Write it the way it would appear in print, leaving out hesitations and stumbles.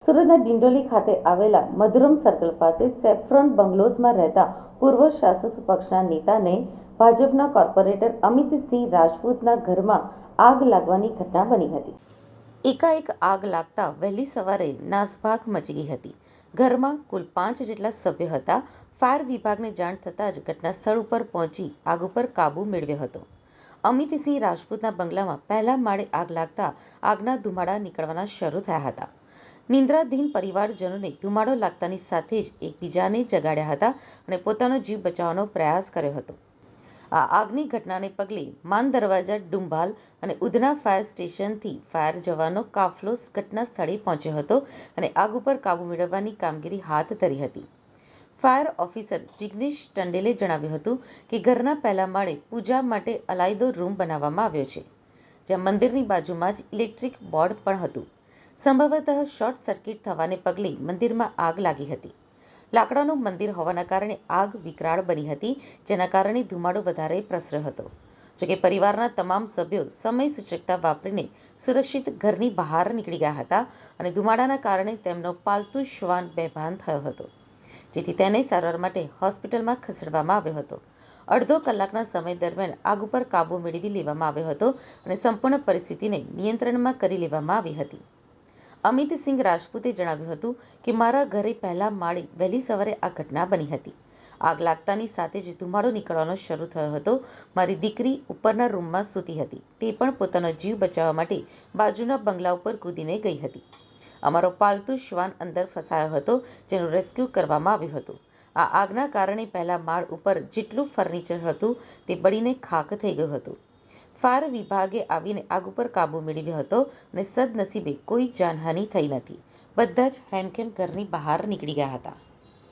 સુરતના ડિંડોલી ખાતે આવેલા મધુરમ સર્કલ પાસે સેફ્રોન બંગલોઝમાં રહેતા પૂર્વ શાસક પક્ષના નેતાને ભાજપના કોર્પોરેટર અમિતસિંહ રાજપૂતના ઘરમાં આગ લાગવાની ઘટના બની હતી. એકાએક આગ લાગતા વહેલી સવારે નાસભાગ મચી ગઈ હતી. ઘરમાં કુલ 5 જેટલા સભ્યો હતા. ફાયર વિભાગને જાણ થતાં જ ઘટના સ્થળ ઉપર પહોંચી આગ ઉપર કાબૂ મેળવ્યો હતો. અમિતસિંહ રાજપૂતના બંગલામાં પહેલા માળે આગ લાગતા આગના ધુમાડા નીકળવાના શરૂ થયા હતા. નિંદ્રાધીન પરિવારજનોને ધુમાડો લાગતાની સાથે જ એકબીજાને જગાડ્યા હતા અને પોતાનો જીવ બચાવવાનો પ્રયાસ કર્યો હતો. આ આગની ઘટનાને પગલે માન દરવાજા, ડુંભાલ અને ઉધના ફાયર સ્ટેશનથી ફાયર જવાનો કાફલો ઘટના સ્થળે પહોંચ્યો હતો અને આગ ઉપર કાબૂ મેળવવાની કામગીરી હાથ ધરી હતી. ફાયર ઓફિસર જિગ્નેશ ટંડેલે જણાવ્યું હતું કે ઘરના પહેલા માળે પૂજા માટે અલાયદો રૂમ બનાવવામાં આવ્યો છે, જ્યાં મંદિરની બાજુમાં જ ઇલેક્ટ્રિક બોર્ડ પણ હતું. સંભવતઃ શોર્ટ સર્કિટ થવાને પગલે મંદિરમાં આગ લાગી હતી. લાકડાનું મંદિર હોવાના કારણે આગ વિકરાળ બની હતી, જેના કારણે ધુમાડો વધારે પ્રસર્યો હતો. જોકે પરિવારના તમામ સભ્યો સમય સૂચકતા વાપરીને સુરક્ષિત ઘરની બહાર નીકળી ગયા હતા અને ધુમાડાના કારણે તેમનો પાલતુ શ્વાન બેભાન થયો હતો, જેથી તેને સારવાર માટે હોસ્પિટલમાં ખસેડવામાં આવ્યો હતો. અડધો કલાકના સમય દરમિયાન આગ ઉપર કાબૂ મેળવી લેવામાં આવ્યો હતો અને સંપૂર્ણ પરિસ્થિતિને નિયંત્રણમાં કરી લેવામાં આવી હતી. અમિતસિંહ રાજપૂતે જણાવ્યું હતું કે મારા ઘરે પહેલા માળે વહેલી સવારે આ ઘટના બની હતી. આગ લાગતાની સાથે જ ધુમાડો નીકળવાનો શરૂ થયો હતો. મારી દીકરી ઉપરના રૂમમાં સૂતી હતી. તે પણ પોતાનો જીવ બચાવવા માટે બાજુના બંગલા ઉપર કૂદીને ગઈ હતી. અમારો પાલતુ શ્વાન અંદર ફસાયો હતો, જેનું રેસ્ક્યુ કરવામાં આવ્યું હતું. આ આગના કારણે પહેલા માળ ઉપર જેટલું ફર્નિચર હતું તે બળીને ખાખ થઈ ગયું હતું. ફાયર વિભાગે આવીને આગ ઉપર કાબૂ મેળવ્યો હતો અને સદનસીબે કોઈ જાનહાનિ થઈ નથી. બધા જ હેમખેમ ઘરની બહાર નીકળી ગયા હતા.